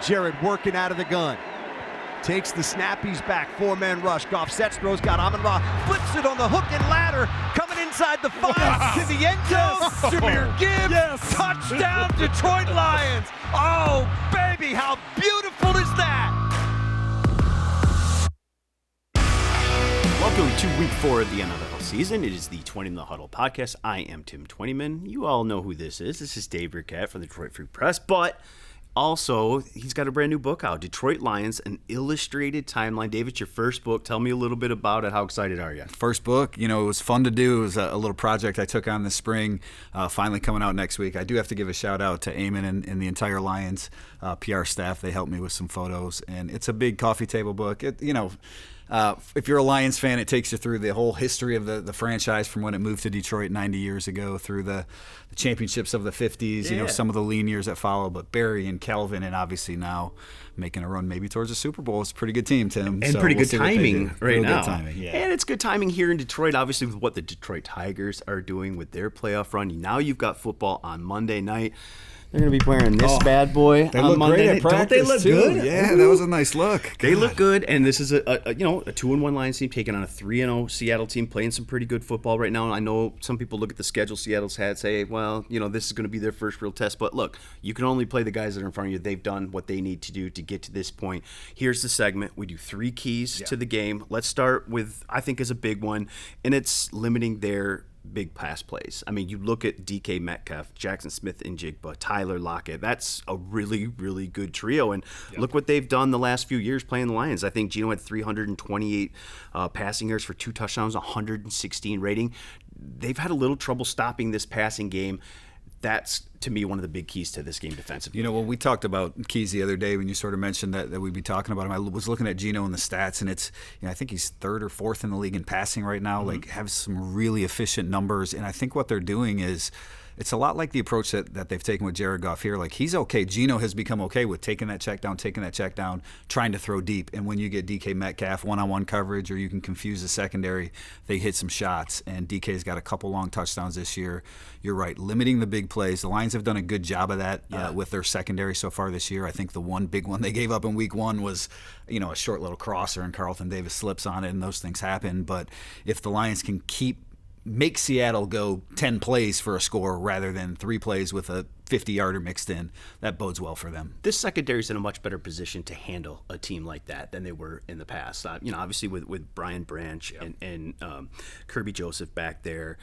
Jared working out of the gun. Takes the snap, he's back, four-man rush. Goff sets, throws, got Amon-Ra, flips it on the hook and ladder, coming inside the 5 to the end zone. Jahmyr Gibbs, touchdown Detroit Lions. Oh, baby, how beautiful is that? Welcome to week 4 of the NFL season. It is the Twentyman Huddle podcast. I am Tim Twentyman. You all know who this is. This is Dave Birkett from the Detroit Free Press, but also, he's got a brand new book out, Detroit Lions, an illustrated timeline. Dave, it's your first book. Tell me a little bit about it. How excited are you? First book, it was fun to do. It was a little project I took on this spring, finally coming out next week. I do have to give a shout out to Eamon and the entire Lions PR staff. They helped me with some photos, and it's a big coffee table book. If you're a Lions fan, it takes you through the whole history of the franchise from when it moved to Detroit 90 years ago through the championships of the 50s, some of the lean years that follow. But Barry and Calvin, and obviously now making a run maybe towards the Super Bowl. It's pretty good team, Tim. And pretty good timing right now. Good timing, yeah. And it's good timing here in Detroit, obviously, with what the Detroit Tigers are doing with their playoff run. Now you've got football on Monday night. They're going to be wearing this bad boy they on look Monday great night. at practice, Don't they look too? good? Yeah, that was a nice look. They look good, and this is a 2-1 Lions team taking on a 3-0 Seattle team, playing some pretty good football right now. And I know some people look at the schedule Seattle's had, say, well, this is going to be their first real test. But look, you can only play the guys that are in front of you. They've done what they need to do to get to this point. Here's the segment. We do 3 keys to the game. Let's start with, I think, is a big one, and it's limiting their big pass plays. I mean, you look at DK Metcalf, Jackson Smith and Jigba, Tyler Lockett. That's a really, really good trio. And look what they've done the last few years playing the Lions. I think Geno had 328 passing yards for 2 touchdowns, 116 rating. They've had a little trouble stopping this passing game. That's, to me, one of the big keys to this game defensively. When we talked about keys the other day, when you sort of mentioned that we'd be talking about him, I was looking at Geno and the stats, and it's, I think he's 3rd or 4th in the league in passing right now, have some really efficient numbers. And I think what they're doing is, it's a lot like the approach that they've taken with Jared Goff here. Like, he's okay. Geno has become okay with taking that check down, trying to throw deep. And when you get DK Metcalf one-on-one coverage, or you can confuse the secondary, they hit some shots. And DK's got a couple long touchdowns this year. You're right, limiting the big plays. The Lions have done a good job of that with their secondary so far this year. I think the one big one they gave up in week 1 was, a short little crosser, and Carlton Davis slips on it, and those things happen. But if the Lions can make Seattle go 10 plays for a score rather than 3 plays with a 50-yarder mixed in, that bodes well for them. This secondary is in a much better position to handle a team like that than they were in the past. Obviously with Brian Branch and Kirby Joseph back there,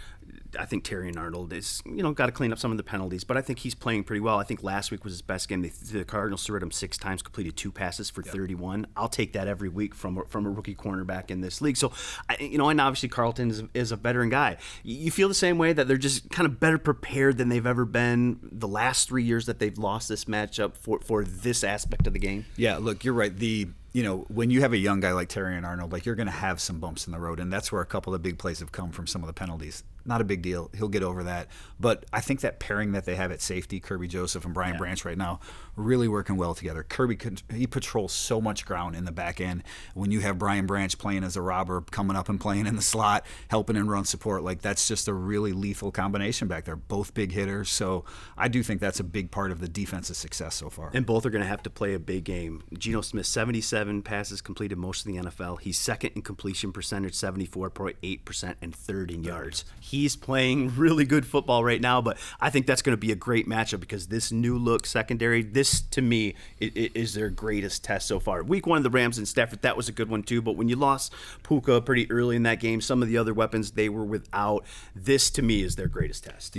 I think Terrion Arnold is, got to clean up some of the penalties, but I think he's playing pretty well. I think last week was his best game. The Cardinals threw at him 6 times, completed 2 passes for 31. I'll take that every week from a rookie cornerback in this league. So, and obviously Carlton is a veteran guy. You feel the same way, that they're just kind of better prepared than they've ever been the last 3 years that they've lost this matchup for this aspect of the game? Yeah, look, you're right. When you have a young guy like Terrion Arnold, you're going to have some bumps in the road, and that's where a couple of big plays have come from, some of the penalties. Not a big deal. He'll get over that. But I think that pairing that they have at safety, Kirby Joseph and Brian Branch right now, really working well together. Kirby, he patrols so much ground in the back end. When you have Brian Branch playing as a robber, coming up and playing in the slot, helping in run support, that's just a really lethal combination back there. Both big hitters. So I do think that's a big part of the defense's success so far. And both are going to have to play a big game. Geno Smith, 77 passes completed, most of the NFL. He's 2nd in completion percentage, 74.8%, and 3rd in yards. He's playing really good football right now, but I think that's going to be a great matchup because this new look secondary, this to me is their greatest test so far. Week 1 of the Rams and Stafford, that was a good one too, but when you lost Puka pretty early in that game, some of the other weapons they were without, this to me is their greatest test.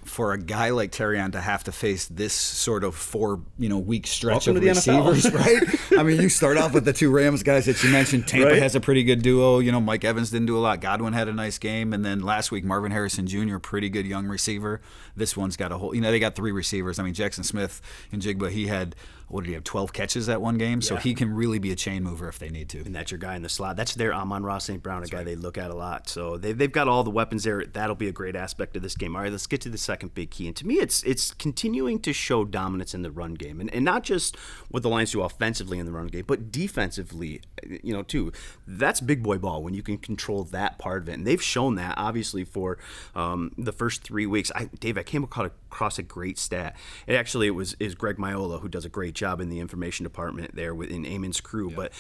For a guy like Terrion to have to face this sort of 4-week stretch Welcome of to the receivers, NFL. right? I mean, you start off with the 2 Rams guys that you mentioned. Tampa has a pretty good duo. Mike Evans didn't do a lot. Godwin had a nice game, and then last week Marvin Harrison Jr., pretty good young receiver. This one's got a whole, they got 3 receivers. I mean, Jackson Smith and Jigba, he had, 12 catches that one game? So he can really be a chain mover if they need to. And that's your guy in the slot. That's their Amon-Ra St. Brown, guy they look at a lot. So they've got all the weapons there. That'll be a great aspect of this game. All right, let's get to the second big key. And to me, it's continuing to show dominance in the run game. And not just what the Lions do offensively in the run game, but defensively, too. That's big boy ball when you can control that part of it. And they've shown that, obviously, for the first 3 weeks. Dave, I came across a great stat. It was Greg Miola, who does a great job in the information department there in Eamon's crew, but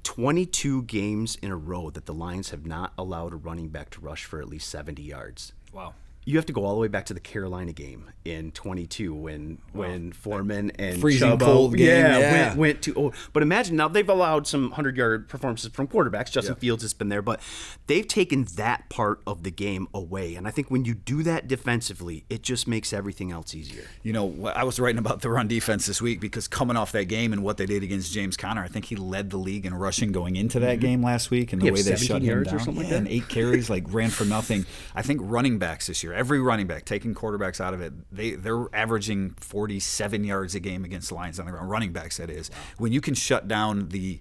22 games in a row that the Lions have not allowed a running back to rush for at least 70 yards. Wow. You have to go all the way back to the Carolina game in 22 when Foreman and freezing Chubb cold game. went to. Oh, but imagine now they've allowed some 100-yard performances from quarterbacks. Justin Fields has been there, but they've taken that part of the game away. And I think when you do that defensively, it just makes everything else easier. You know, I was writing about the run defense this week because coming off that game and what they did against James Conner, I think he led the league in rushing going into that game last week, and the way they shut him down. Or something like that. And 8 carries, ran for nothing. I think running backs this year, every running back, taking quarterbacks out of it, they're averaging 47 yards a game against the Lions on the ground. Running backs, that is. Wow. When you can shut down the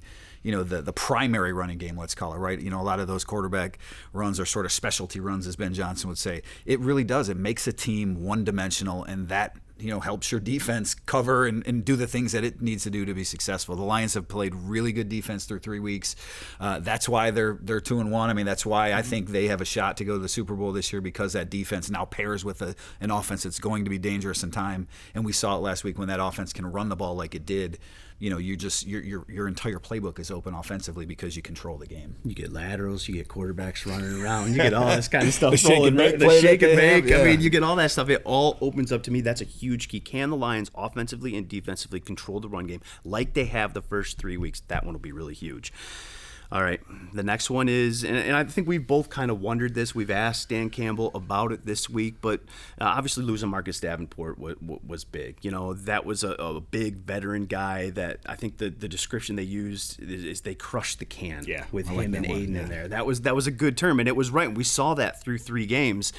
primary running game, let's call it, right? A lot of those quarterback runs are sort of specialty runs, as Ben Johnson would say. It really does. It makes a team one-dimensional, and that helps your defense cover and do the things that it needs to do to be successful. The Lions have played really good defense through 3 weeks. That's why they're 2-1. I mean, that's why I think they have a shot to go to the Super Bowl this year, because that defense now pairs with an offense that's going to be dangerous in time. And we saw it last week when that offense can run the ball like it did. Your entire playbook is open offensively because you control the game. You get laterals, you get quarterbacks running around, you get all this kind of stuff. The shake and make. The shake and make. I mean, you get all that stuff. It all opens up to me. That's a huge key. Can the Lions offensively and defensively control the run game like they have the first 3 weeks? That one will be really huge. All right, the next one is, and I think we've both kind of wondered this. We've asked Dan Campbell about it this week, but obviously losing Marcus Davenport was big. That was a big veteran guy that I think the description they used is they crushed the can with him and Aidan in there. That was a good term, and it was right. We saw that through 3 games.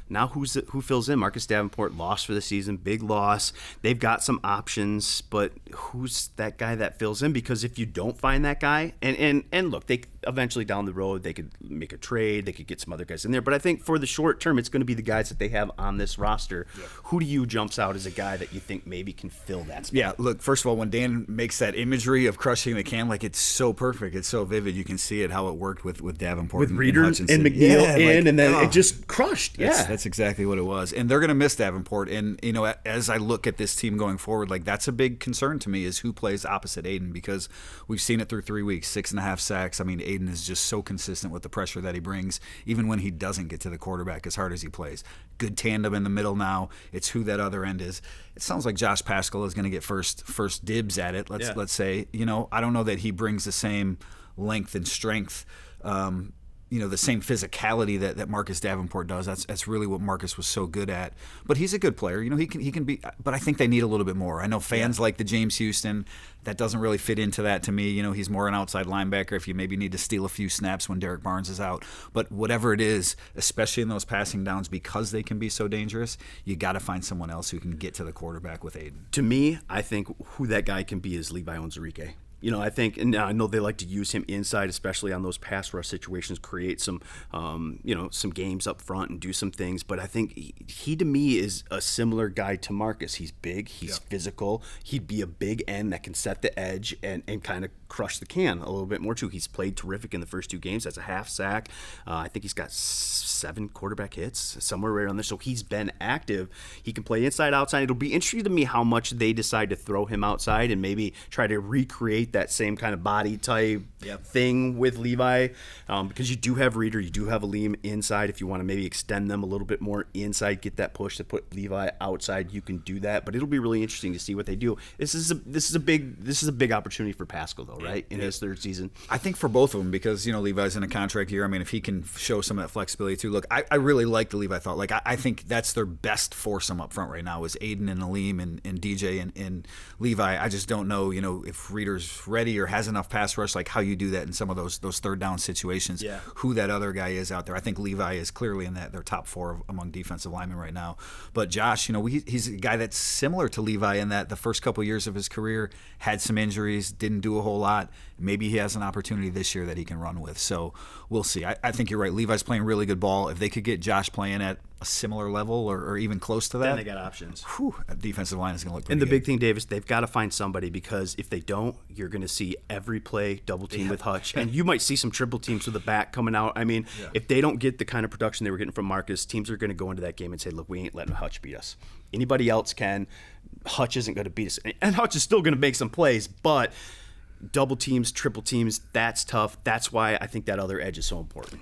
Now who fills in? Marcus Davenport lost for the season, big loss. They've got some options, but who's that guy that fills in? Because if you don't find that guy, and look, they eventually down the road they could make a trade, they could get some other guys in there. But I think for the short term, it's going to be the guys that they have on this roster. Yeah. Who to you jumps out as a guy that you think maybe can fill that spot? Yeah, look, first of all, when Dan makes that imagery of crushing the can, it's so perfect, it's so vivid. You can see it how it worked with Davenport, with Reeder and McNeil and then it just crushed. That's exactly what it was. And they're going to miss Davenport. And, as I look at this team going forward, that's a big concern to me is who plays opposite Aidan, because we've seen it through 3 weeks, 6.5 sacks. I mean, Aidan is just so consistent with the pressure that he brings, even when he doesn't get to the quarterback as hard as he plays. Good tandem in the middle now. It's who that other end is. It sounds like Josh Paschal is going to get first dibs at it, let's say. I don't know that he brings the same length and strength, the same physicality that Marcus Davenport does. That's really what Marcus was so good at. But he's a good player. He can be. But I think they need a little bit more. I know fans like the James Houston. That doesn't really fit into that to me. He's more an outside linebacker if you maybe need to steal a few snaps when Derek Barnes is out. But whatever it is, especially in those passing downs, because they can be so dangerous, you got to find someone else who can get to the quarterback with Aidan. To me, I think who that guy can be is Levi Onwuzurike. I think, and I know they like to use him inside, especially on those pass rush situations, create some, some games up front and do some things. But I think he to me is a similar guy to Marcus. He's big, he's physical. He'd be a big end that can set the edge and kind of crush the can a little bit more too. He's played terrific in the first 2 games. That's a half sack. I think he's got 7 quarterback hits, somewhere right on there. So he's been active. He can play inside, outside. It'll be interesting to me how much they decide to throw him outside and maybe try to recreate that same kind of body type thing with Levi, because you do have Reeder, you do have Aleem inside. If you want to maybe extend them a little bit more inside, get that push to put Levi outside, you can do that. But it'll be really interesting to see what they do. This is a big opportunity for Paschal though, right? In his 3rd season. I think for both of them, because Levi's in a contract year. I mean, if he can show some of that flexibility too. Look, I really like the Levi thought. I think that's their best foursome up front right now is Aidan and Aleem and DJ and Levi. I just don't know, if Reeder's ready or has enough pass rush, how you do that in some of those 3rd down situations. Yeah. Who that other guy is out there. I think Levi is clearly in their top 4 among defensive linemen right now. But Josh, he's a guy that's similar to Levi in that the first couple years of his career had some injuries, didn't do a whole lot. Maybe he has an opportunity this year that he can run with. So we'll see. I think you're right. Levi's playing really good ball. If they could get Josh playing at a similar level or even close to that, then they got options. That defensive line is going to look pretty good. And the big thing, Davis, they've got to find somebody, because if they don't, you're going to see every play double team with Hutch. And you might see some triple teams with the back coming out. I mean, if they don't get the kind of production they were getting from Marcus, teams are going to go into that game and say, look, we ain't letting Hutch beat us. Anybody else can. Hutch isn't going to beat us. And Hutch is still going to make some plays, but double teams, triple teams, that's tough. That's why I think that other edge is so important.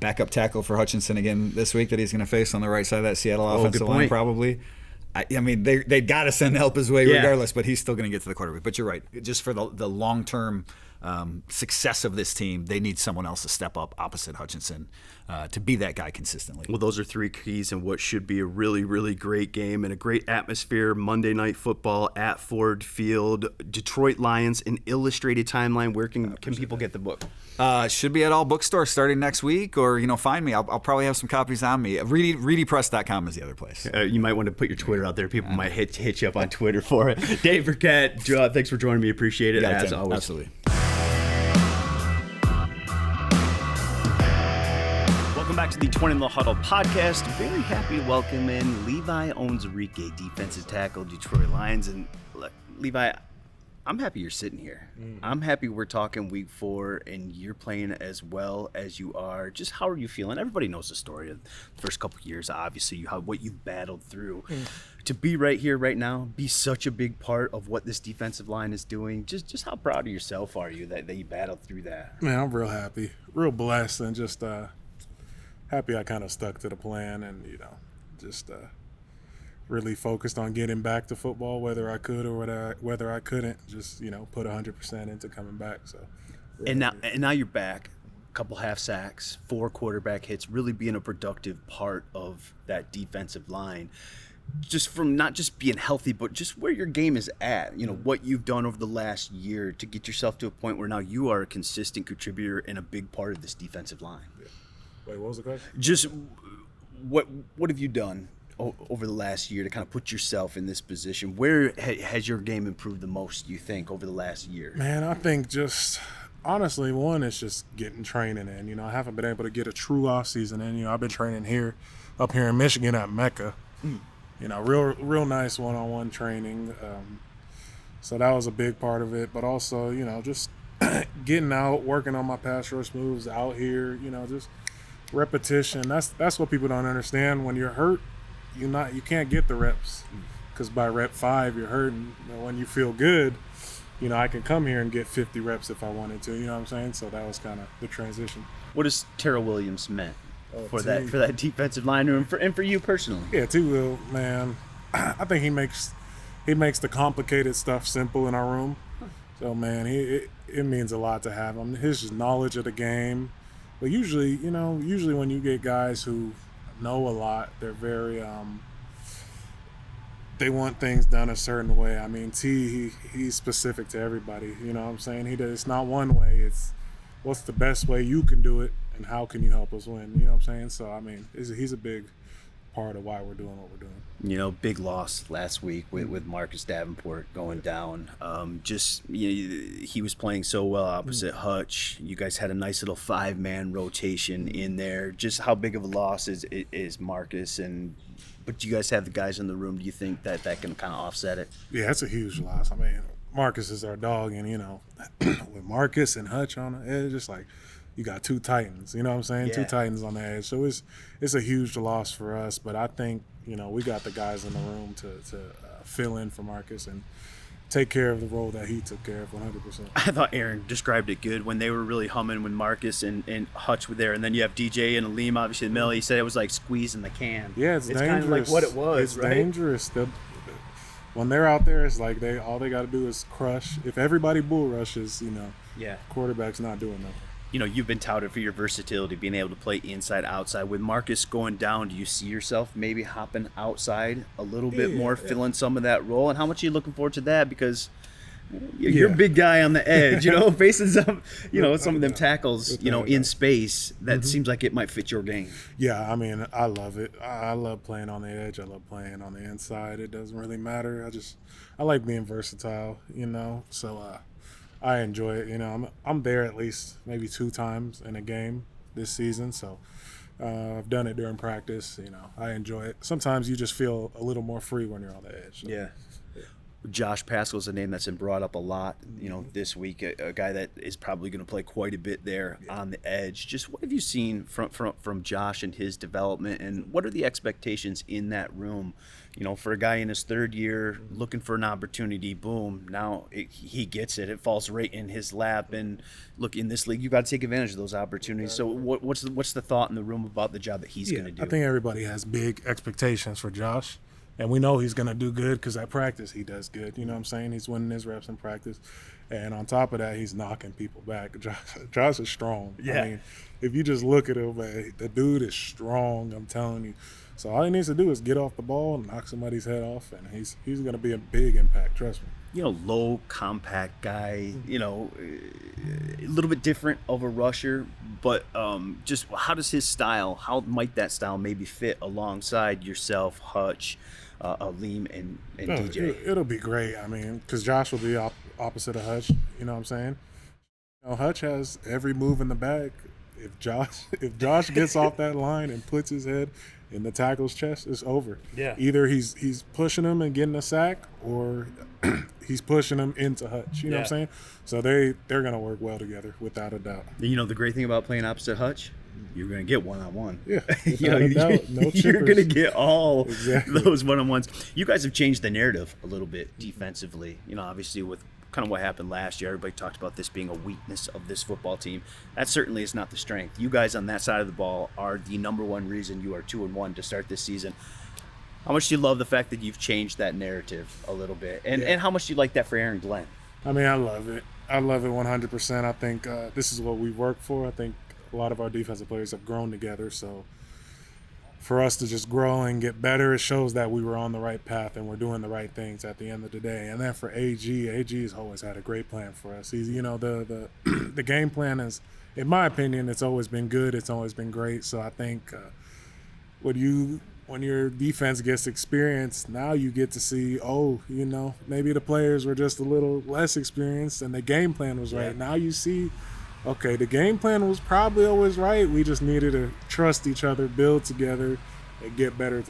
Backup tackle for Hutchinson again this week that he's going to face on the right side of that Seattle offensive line probably. I mean, they got to send help his way regardless, but he's still going to get to the quarterback. But you're right. Just for the long-term success of this team, they need someone else to step up opposite Hutchinson to be that guy consistently. Well, those are three keys in what should be a really, really great game and a great atmosphere. Monday Night Football at Ford Field. Detroit Lions, an illustrated timeline. Where can people get the book? Should be at all bookstores starting next week, or find me. I'll probably have some copies on me. ReadyPress.com is the other place. You might want to put your Twitter out there. People might hit you up on Twitter for it. Dave Birkett, thanks for joining me. Appreciate it, as always. Absolutely. Welcome back to the Twentyman Huddle podcast. Very happy to welcome in Levi Onwuzurike, defensive tackle, Detroit Lions. And look, Levi, I'm happy you're sitting here. I'm happy we're talking week 4 and you're playing as well as you are. Just how are you feeling? Everybody knows the story of the first couple of years, obviously, what you've battled through. To be right here, right now, be such a big part of what this defensive line is doing. Just how proud of yourself are you that you battled through that? Man, I'm real happy, real blessed, and just happy I kind of stuck to the plan and, just really focused on getting back to football, whether I could or whether I couldn't. Just, put 100% into coming back. So, and now you're back. A couple half sacks, 4 quarterback hits, really being a productive part of that defensive line. Just from not just being healthy, but just where your game is at, what you've done over the last year to get yourself to a point where now you are a consistent contributor and a big part of this defensive line. Yeah. Wait, what was the question? Just what have you done over the last year to kind of put yourself in this position? Where has your game improved the most, you think, over the last year? Man, I think just honestly, one is just getting training in. I haven't been able to get a true off season in. I've been training up here in Michigan at Mecca. Real nice one-on-one training. So that was a big part of it. But also, just getting out, working on my pass rush moves out here. Just repetition. That's what people don't understand. When you're hurt, you can't get the reps because by rep 5 you're hurting. When you feel good, I can come here and get 50 reps if I wanted to. You know what I'm saying? So that was kind of the transition. What does Terrell Williams meant for that defensive line and for you personally? Yeah, Will, man. I think he makes the complicated stuff simple in our room. So man, it means a lot to have him. His knowledge of the game. But usually when you get guys who know a lot, they're very they want things done a certain way. I mean, he's specific to everybody. You know what I'm saying? It's not one way. It's what's the best way you can do it, and how can you help us win? You know what I'm saying? So I mean, he's a big part of why we're doing what we're doing. Big loss last week with Marcus Davenport going down. He was playing so well opposite Hutch. You guys had a nice little 5-man rotation in there. Just how big of a loss is Marcus? But you guys have the guys in the room. Do you think that can kind of offset it? Yeah, it's a huge loss. I mean, Marcus is our dog, and with Marcus and Hutch on the edge, just like you got 2 Titans. You know what I'm saying? Yeah. 2 Titans on the edge. So it's a huge loss for us. But I think we got the guys in the room to fill in for Marcus and take care of the role that he took care of 100%. I thought Aaron described it good when they were really humming when Marcus and Hutch were there, and then you have DJ and Aleem obviously in the middle. He said it was like squeezing the can. Yeah, it's dangerous. Kind of like what it was. It's right? dangerous. When they're out there, it's like all they got to do is crush. If everybody bull rushes, quarterback's not doing nothing. You've been touted for your versatility, being able to play inside, outside. With Marcus going down, do you see yourself maybe hopping outside a little bit more, filling some of that role? And how much are you looking forward to that? Because you're a big guy on the edge, facing some, some of them tackles, in space. That seems like it might fit your game. Yeah, I mean, I love it. I love playing on the edge. I love playing on the inside. It doesn't really matter. I like being versatile, so I enjoy it. I'm there at least maybe 2 times in a game this season, so I've done it during practice. I enjoy it. Sometimes you just feel a little more free when you're on the edge. So. Yeah. Josh Paschal is a name that's been brought up a lot, this week. A guy that is probably going to play quite a bit there on the edge. Just what have you seen from Josh and his development, and what are the expectations in that room? For a guy in his third year looking for an opportunity, boom, now he gets it. It falls right in his lap. And look, in this league, you got to take advantage of those opportunities. So what's the thought in the room about the job that he's going to do? I think everybody has big expectations for Josh. And we know he's going to do good because at practice he does good. You know what I'm saying? He's winning his reps in practice. And on top of that, he's knocking people back. Josh is strong. Yeah. I mean, if you just look at him, man, the dude is strong, I'm telling you. So all he needs to do is get off the ball and knock somebody's head off, and he's going to be a big impact, trust me. Low, compact guy, a little bit different of a rusher, but just how does his style, how might that style maybe fit alongside yourself, Hutch, Aleem, and DJ? It'll be great. I mean, because Josh will be opposite of Hutch, you know what I'm saying? Hutch has every move in the bag. If Josh gets off that line and puts his head in the tackle's chest, it's over. Yeah. Either he's pushing him and getting a sack, or he's pushing him into Hutch. You know what I'm saying? So they're gonna work well together, without a doubt. The great thing about playing opposite Hutch, you're gonna get one-on-one. Yeah. Without a doubt. No chippers. You're gonna get all those one-on-ones. You guys have changed the narrative a little bit defensively. Obviously with kind of what happened last year, everybody talked about this being a weakness of this football team. That certainly is not the strength. You guys on that side of the ball are the number one reason you are 2-1 to start this season. How much do you love the fact that you've changed that narrative a little bit? And how much do you like that for Aaron Glenn? I mean, I love it. I love it 100%. I think this is what we work for. I think a lot of our defensive players have grown together. So for us to just grow and get better, it shows that we were on the right path and we're doing the right things at the end of the day. And then for AG has always had a great plan for us. He's, the the game plan is, in my opinion, it's always been good. It's always been great. So I think when your defense gets experience, now you get to see, maybe the players were just a little less experienced and the game plan was right. Now you see, okay, the game plan was probably always right. We just needed to trust each other, build together, and get better,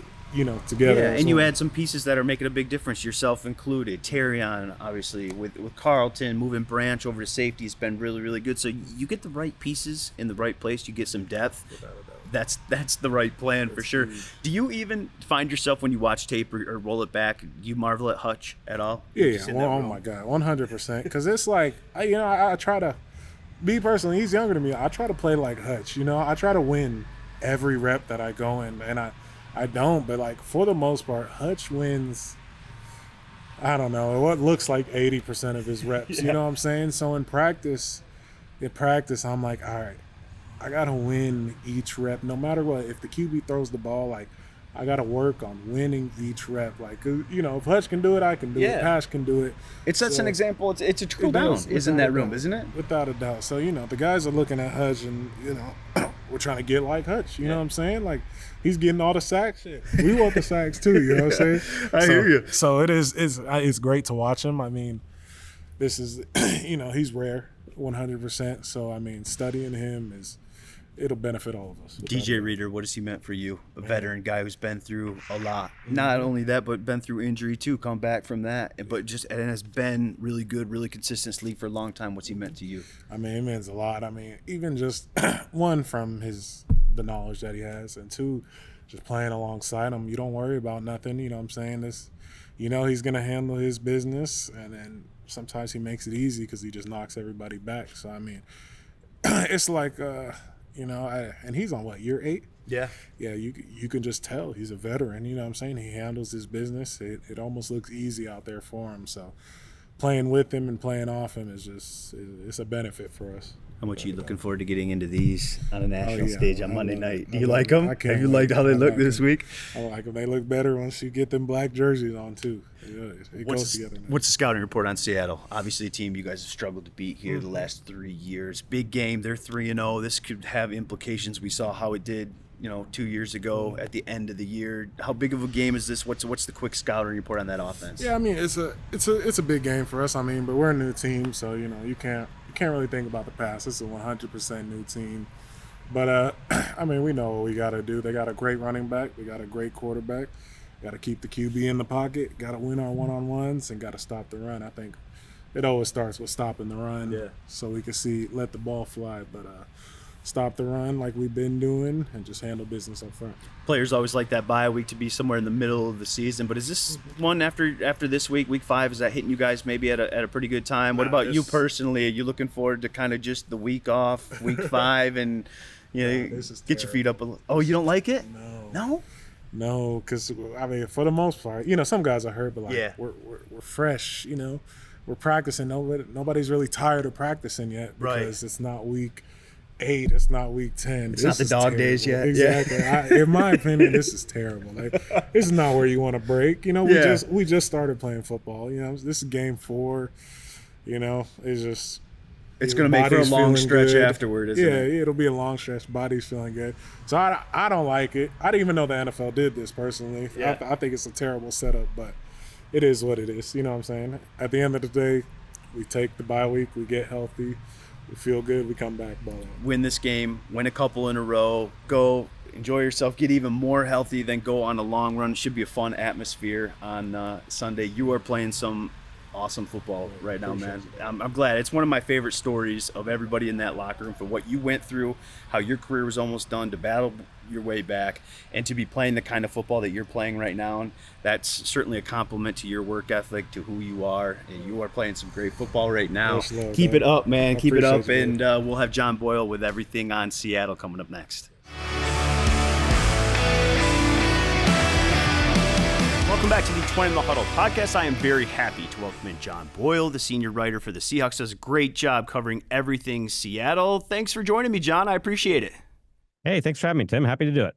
together. Yeah, and you add some pieces that are making a big difference, yourself included. Terrion, obviously, with Carlton, moving Branch over to safety has been really, really good. So you get the right pieces in the right place. You get some depth. That's the right plan for sure. Do you even find yourself when you watch tape or roll it back, do you marvel at Hutch at all? Yeah. Oh my God, 100%. Because it's like, I try to. Me personally, he's younger than me. I try to play like Hutch. I try to win every rep that I go in, and I don't. But for the most part, Hutch wins. I don't know what looks like 80% of his reps. You know what I'm saying? So in practice, I'm like, all right, I gotta win each rep, no matter what. If the QB throws the ball, I got to work on winning each rep. If Hutch can do it, I can do it. Pasch can do it. It sets an example. It's a trickle down, isn't that room, isn't it? Without a doubt. So, the guys are looking at Hutch and, we're trying to get like Hutch. You know what I'm saying? He's getting all the sacks. We want the sacks too, you know what I'm saying? I hear you. So it's great to watch him. I mean, this is, he's rare, 100%. So, I mean, studying him it'll benefit all of us. DJ Reader, what has he meant for you? A veteran guy who's been through a lot. Not only that, but been through injury too, come back from that. But and has been really good, really consistent league for a long time. What's he meant to you? I mean, it means a lot. I mean, even just one, from the knowledge that he has, and two, just playing alongside him. You don't worry about nothing, you know what I'm saying? He's going to handle his business, and then sometimes he makes it easy because he just knocks everybody back. So, I mean, it's like and he's on year 8? Yeah. Yeah, you can just tell he's a veteran, you know what I'm saying? He handles his business. It almost looks easy out there for him. So playing with him and playing off him is it's a benefit for us. How much are you looking forward to getting into these on a national stage on Monday night? Do you like them? Have you liked how they look this week? I like them. They look better once you get them black jerseys on, too. It goes together now. What's the scouting report on Seattle? Obviously, a team you guys have struggled to beat here the last 3 years. Big game. They're 3-0. This could have implications. We saw how it did 2 years ago at the end of the year. How big of a game is this? What's the quick scouting report on that offense? Yeah, I mean, it's a big game for us. I mean, but we're a new team, so you can't really think about the past. It's a 100% new team. But I mean, we know what we got to do. They got a great running back. They got a great quarterback. Got to keep the QB in the pocket. Got to win our one-on-ones and got to stop the run. I think it always starts with stopping the run, so we can let the ball fly. But stop the run like we've been doing and just handle business up front. Players always like that bye week to be somewhere in the middle of the season, but is this one after this week 5, is that hitting you guys maybe at a pretty good time? What about you personally? Are you looking forward to kind of just the week off, week 5, and get your feet up a little? Oh, you don't like it? No, because I mean, for the most part, some guys are hurt, but we're fresh. We're practicing. Nobody's really tired of practicing yet because it's not week 8. It's not week 10. It's not the dog days yet. Exactly. In my opinion, this is terrible. This is not where you want to break. We just started playing football. This is game 4. It's just. It's going to make for a long stretch good. Afterward, isn't it? Yeah, it'll be a long stretch. Body's feeling good. So I don't like it. I didn't even know the NFL did this personally. Yeah. I think it's a terrible setup, but it is what it is. You know what I'm saying? At the end of the day, we take the bye week, we get healthy, we feel good, we come back, ball out. Win this game, win a couple in a row, go enjoy yourself, get even more healthy, then go on a long run. It should be a fun atmosphere on Sunday. You are playing some awesome football right now, man. I'm glad. It's one of my favorite stories of everybody in that locker room, for what you went through, how your career was almost done, to battle your way back, and to be playing the kind of football that you're playing right now. And that's certainly a compliment to your work ethic, to who you are, and you are playing some great football right now. Keep it up, man. Keep it up, and we'll have John Boyle with everything on Seattle coming up next. Welcome back to the Twentyman Huddle podcast. I am very happy to welcome in John Boyle, the senior writer for the Seahawks. Does a great job covering everything Seattle. Thanks for joining me, John. I appreciate it. Hey, thanks for having me, Tim. Happy to do it.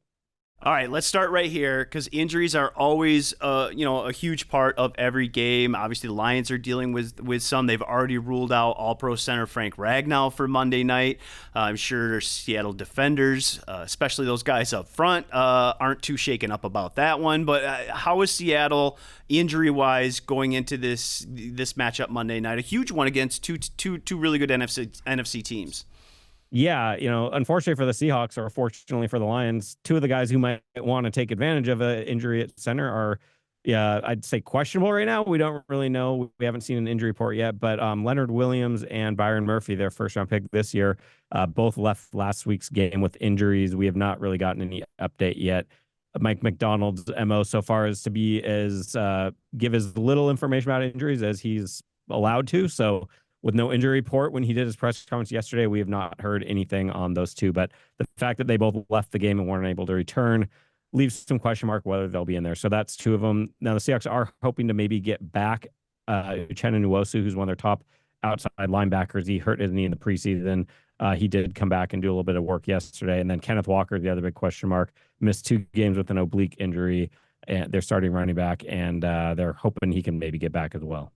All right, let's start right here, because injuries are always, a huge part of every game. Obviously, the Lions are dealing with some. They've already ruled out All-Pro center Frank Ragnow for Monday night. I'm sure Seattle defenders, especially those guys up front, aren't too shaken up about that one. But how is Seattle injury-wise going into this matchup Monday night? A huge one against two really good NFC teams. Yeah, unfortunately for the Seahawks, or fortunately for the Lions, two of the guys who might want to take advantage of an injury at center are, I'd say questionable right now. We don't really know. We haven't seen an injury report yet, but Leonard Williams and Byron Murphy, their first-round pick this year, both left last week's game with injuries. We have not really gotten any update yet. Mike McDonald's MO so far is to be give as little information about injuries as he's allowed to. So with no injury report when he did his press conference yesterday, we have not heard anything on those two. But the fact that they both left the game and weren't able to return leaves some question mark whether they'll be in there. So that's two of them. Now the Seahawks are hoping to maybe get back Uchenna Nwosu, who's one of their top outside linebackers. He hurt his knee in the preseason. He did come back and do a little bit of work yesterday. And then Kenneth Walker, the other big question mark, missed 2 games with an oblique injury. And they're starting running back, and they're hoping he can maybe get back as well.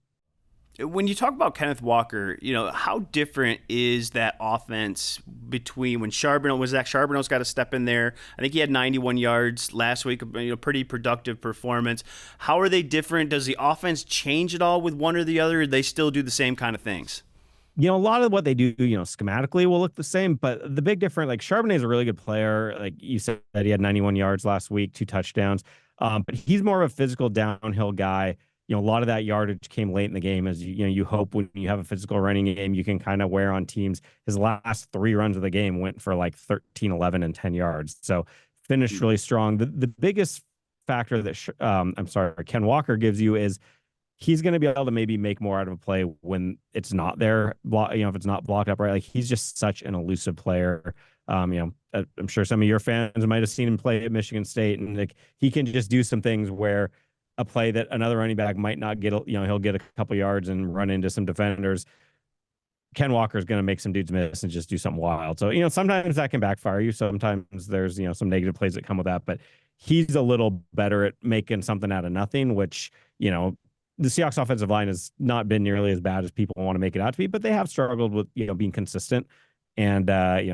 When you talk about Kenneth Walker, how different is that offense between when Zach Charbonneau's got to step in there? I think he had 91 yards last week, pretty productive performance. How are they different? Does the offense change at all with one or the other, or do they still do the same kind of things? A lot of what they do, schematically will look the same, but the big difference, like Charbonnet's a really good player. Like you said, he had 91 yards last week, 2 touchdowns. But he's more of a physical downhill guy. A lot of that yardage came late in the game, as you hope when you have a physical running game, you can kind of wear on teams. His last 3 runs of the game went for like 13, 11, and 10 yards. So finished really strong. The biggest factor that Ken Walker gives you is he's going to be able to maybe make more out of a play when it's not there. If it's not blocked up right, like he's just such an elusive player. I'm sure some of your fans might have seen him play at Michigan State, and like he can just do some things where a play that another running back might not get, he'll get a couple yards and run into some defenders. Ken Walker is going to make some dudes miss and just do something wild. So, sometimes that can backfire you. Sometimes there's, some negative plays that come with that, but he's a little better at making something out of nothing, which, the Seahawks offensive line has not been nearly as bad as people want to make it out to be, but they have struggled with, being consistent. And,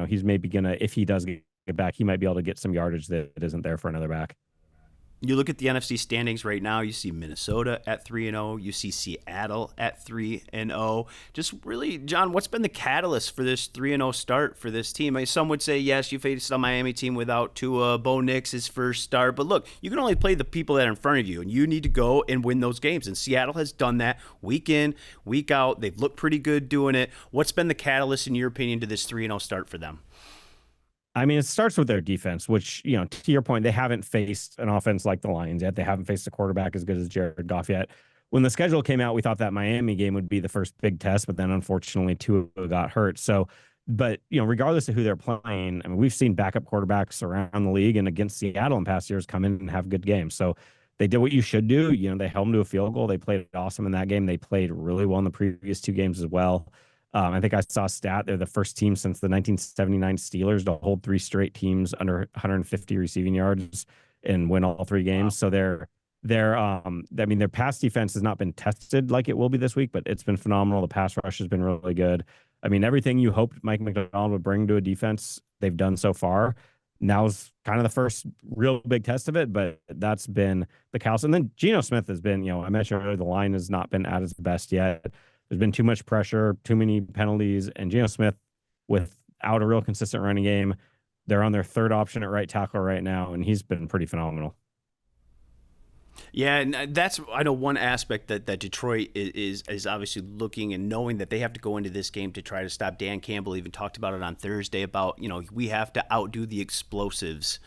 he's maybe if he does get back, he might be able to get some yardage that isn't there for another back. You look at the NFC standings right now, you see Minnesota at 3-0, you see Seattle at 3-0. Just really, John, what's been the catalyst for this 3-0 start for this team? I mean, some would say, yes, you faced a Miami team without Tua, Bo Nix, his first start. But look, you can only play the people that are in front of you, and you need to go and win those games. And Seattle has done that week in, week out. They've looked pretty good doing it. What's been the catalyst, in your opinion, to this 3-0 start for them? I mean, it starts with their defense, which, to your point, they haven't faced an offense like the Lions yet. They haven't faced a quarterback as good as Jared Goff yet. When the schedule came out, we thought that Miami game would be the first big test, but then unfortunately Tua got hurt. So, but, regardless of who they're playing, I mean, we've seen backup quarterbacks around the league and against Seattle in past years come in and have good games. So they did what you should do. They held them to a field goal. They played awesome in that game. They played really well in the previous two games as well. I think I saw a stat. They're the first team since the 1979 Steelers to hold 3 straight teams under 150 receiving yards and win all 3 games. Wow. So their pass defense has not been tested like it will be this week, but it's been phenomenal. The pass rush has been really good. I mean, everything you hoped Mike McDonald would bring to a defense, they've done so far. Now's kind of the first real big test of it, but that's been the case. And then Geno Smith has been, I mentioned earlier, the line has not been at its best yet. There's been too much pressure, too many penalties, and Geno Smith, without a real consistent running game, they're on their 3rd option at right tackle right now, and he's been pretty phenomenal. Yeah, and that's, I know, one aspect that Detroit is obviously looking and knowing that they have to go into this game to try to stop. Dan Campbell even talked about it on Thursday about, we have to outdo the explosives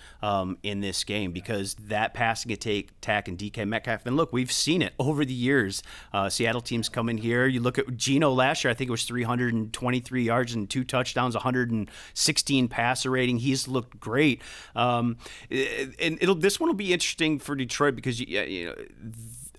in this game, because that passing attack and DK Metcalf, and look, we've seen it over the years. Seattle teams come in here. You look at Geno last year, I think it was 323 yards and 2 touchdowns, 116 passer rating. He's looked great. And this one will be interesting for Detroit because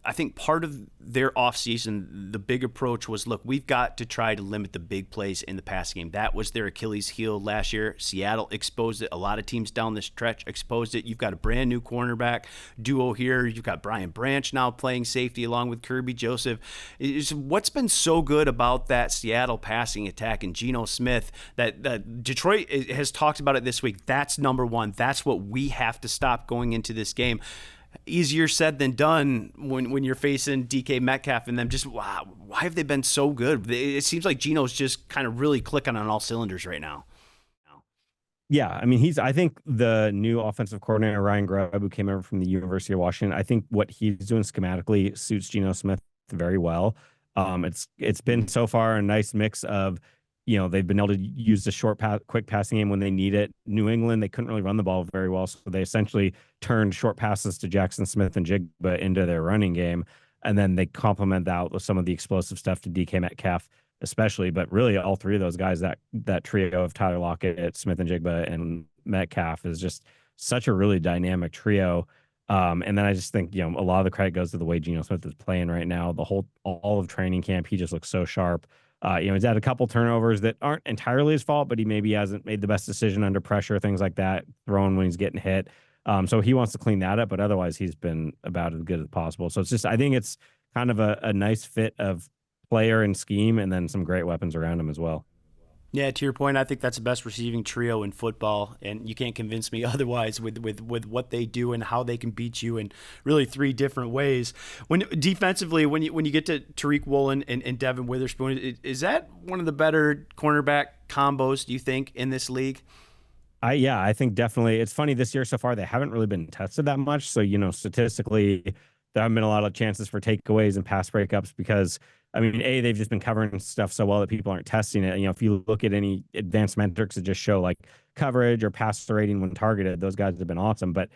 I think part of their offseason, the big approach was, look, we've got to try to limit the big plays in the passing game. That was their Achilles heel last year. Seattle exposed it. A lot of teams down the stretch exposed it. You've got a brand new cornerback duo here. You've got Brian Branch now playing safety along with Kirby Joseph. What's been so good about that Seattle passing attack and Geno Smith that Detroit has talked about it this week. That's number one. That's what we have to stop going into this game. Easier said than done when you're facing DK Metcalf and them. Just, wow, why have they been so good? It seems like Geno's just kind of really clicking on all cylinders right now. Yeah, I mean, I think the new offensive coordinator, Ryan Grubb, who came over from the University of Washington, I think what he's doing schematically suits Geno Smith very well. It's been so far a nice mix of, they've been able to use the quick passing game when they need it. New England, they couldn't really run the ball very well, so they essentially turned short passes to Jackson Smith and Jigba into their running game, and then they complement that with some of the explosive stuff to DK Metcalf especially. But really, all 3 of those guys, that trio of Tyler Lockett, Smith and Jigba, and Metcalf is just such a really dynamic trio. And then I just think, a lot of the credit goes to the way Geno Smith is playing right now. All of training camp, he just looks so sharp. He's had a couple turnovers that aren't entirely his fault, but he maybe hasn't made the best decision under pressure, things like that, throwing when he's getting hit. So he wants to clean that up, but otherwise he's been about as good as possible. So I think it's kind of a nice fit of player and scheme, and then some great weapons around him as well. Yeah, to your point, I think that's the best receiving trio in football, and you can't convince me otherwise with what they do and how they can beat you in really 3 different ways. Defensively, when you get to Tariq Woolen and Devin Witherspoon, is that one of the better cornerback combos, do you think, in this league? I think definitely. It's funny, this year so far they haven't really been tested that much. So, statistically, there haven't been a lot of chances for takeaways and pass breakups because, I mean, they've just been covering stuff so well that people aren't testing it. If you look at any advanced metrics that just show like coverage or pass rating when targeted, those guys have been awesome. But,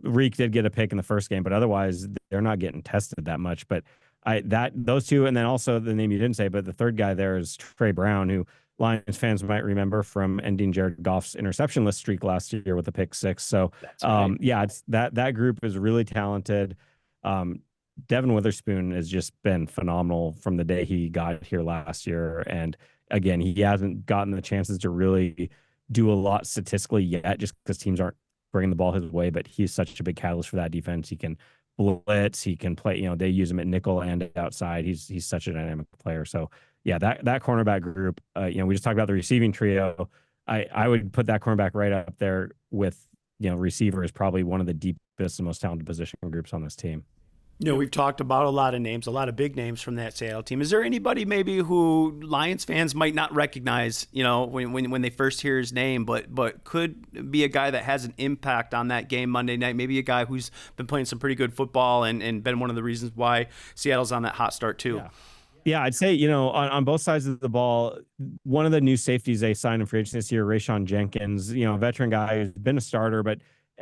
Reek did get a pick in the first game, but otherwise they're not getting tested that much. But those 2, and then also the name you didn't say, but the third guy there is Trey Brown, who Lions fans might remember from ending Jared Goff's interceptionless streak last year with a pick 6. So, right. It's that group is really talented. Devin Witherspoon has just been phenomenal from the day he got here last year. And again, he hasn't gotten the chances to really do a lot statistically yet, just because teams aren't bringing the ball his way, but he's such a big catalyst for that defense. He can blitz, he can play, they use him at nickel and outside. He's such a dynamic player. So yeah, that cornerback group, we just talked about the receiving trio. I would put that cornerback right up there with, receiver is probably one of the deepest and most talented position groups on this team. We've talked about a lot of names, a lot of big names from that Seattle team. Is there anybody maybe who Lions fans might not recognize, when they first hear his name, but could be a guy that has an impact on that game Monday night? Maybe a guy who's been playing some pretty good football and been one of the reasons why Seattle's on that hot start too. Yeah, I'd say, on both sides of the ball, one of the new safeties they signed in free agency this year, Rayshon Jenkins, a veteran guy who's been a starter, but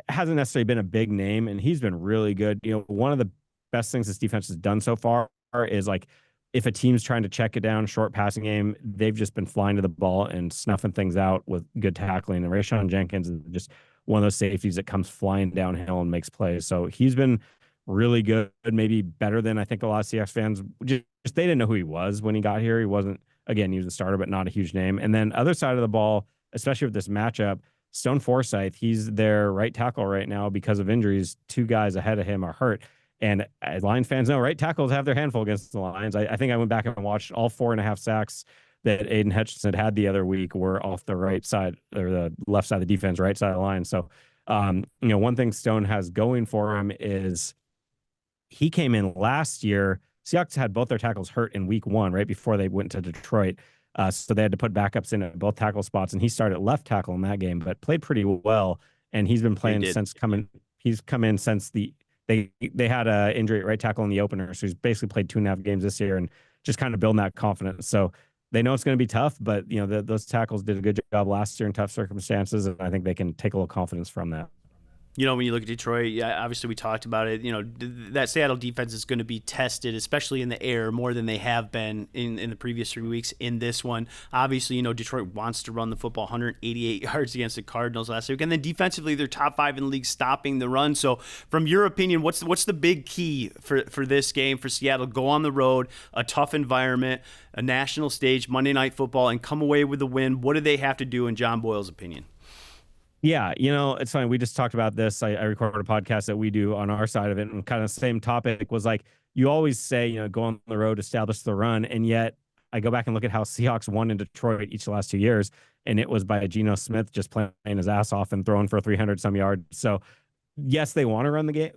hasn't necessarily been a big name, and he's been really good. One of the best things this defense has done so far is, like, if a team's trying to check it down, short passing game, they've just been flying to the ball and snuffing things out with good tackling. And Rayshon Jenkins is just one of those safeties that comes flying downhill and makes plays. So he's been really good, maybe better than I think a lot of Seahawks fans. Just they didn't know who he was when he got here. He wasn't, again, he was a starter, but not a huge name. And then other side of the ball, especially with this matchup, Stone Forsythe, he's their right tackle right now because of injuries. Two guys ahead of him are hurt. And as Lions fans know, right tackles have their handful against the Lions. I think I went back and watched all 4.5 sacks that Aidan Hutchinson had the other week were off the right side or the left side of the defense, right side of the line. So, one thing Stone has going for him is he came in last year. Seahawks had both their tackles hurt in week 1, right before they went to Detroit. So they had to put backups in at both tackle spots, and he started left tackle in that game, but played pretty well. And he's been playing since coming. He's come in since they had a injury at right tackle in the opener, so he's basically played 2.5 games this year and just kind of building that confidence. So they know it's going to be tough, but those tackles did a good job last year in tough circumstances, and I think they can take a little confidence from that. When you look at Detroit, yeah, obviously we talked about it. That Seattle defense is going to be tested, especially in the air, more than they have been in the previous 3 weeks in this one. Obviously, Detroit wants to run the football, 188 yards against the Cardinals last week. And then defensively, they're top 5 in the league stopping the run. So from your opinion, what's the big key for this game for Seattle? Go on the road, a tough environment, a national stage, Monday Night Football, and come away with a win. What do they have to do in John Boyle's opinion? Yeah, it's funny. We just talked about this. I recorded a podcast that we do on our side of it, and kind of the same topic was like, you always say, go on the road, establish the run. And yet I go back and look at how Seahawks won in Detroit each of the last 2 years, and it was by Geno Smith just playing his ass off and throwing for 300 some yards. So yes, they want to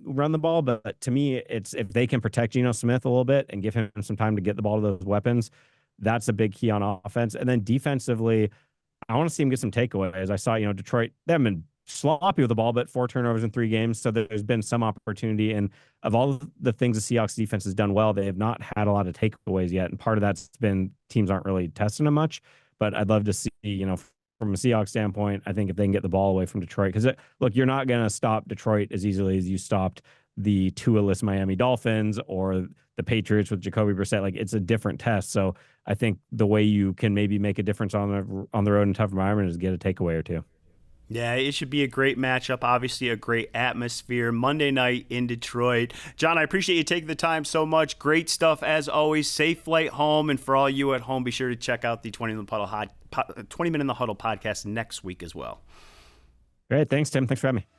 run the ball, but to me, it's if they can protect Geno Smith a little bit and give him some time to get the ball to those weapons, that's a big key on offense. And then defensively, I want to see him get some takeaways. I saw, Detroit, they haven't been sloppy with the ball, but 4 turnovers in 3 games. So there's been some opportunity. And of all the things the Seahawks defense has done well, they have not had a lot of takeaways yet. And part of that's been teams aren't really testing them much. But I'd love to see, from a Seahawks standpoint, I think if they can get the ball away from Detroit, because look, you're not going to stop Detroit as easily as you stopped the Tua-less Miami Dolphins or the Patriots with Jacoby Brissett. Like, it's a different test. So I think the way you can maybe make a difference on the road in a tough environment is get a takeaway or two. Yeah, it should be a great matchup. Obviously, a great atmosphere. Monday night in Detroit. John, I appreciate you taking the time so much. Great stuff as always. Safe flight home. And for all you at home, be sure to check out the 20 Minute in the Huddle podcast next week as well. Great. Thanks, Tim. Thanks for having me.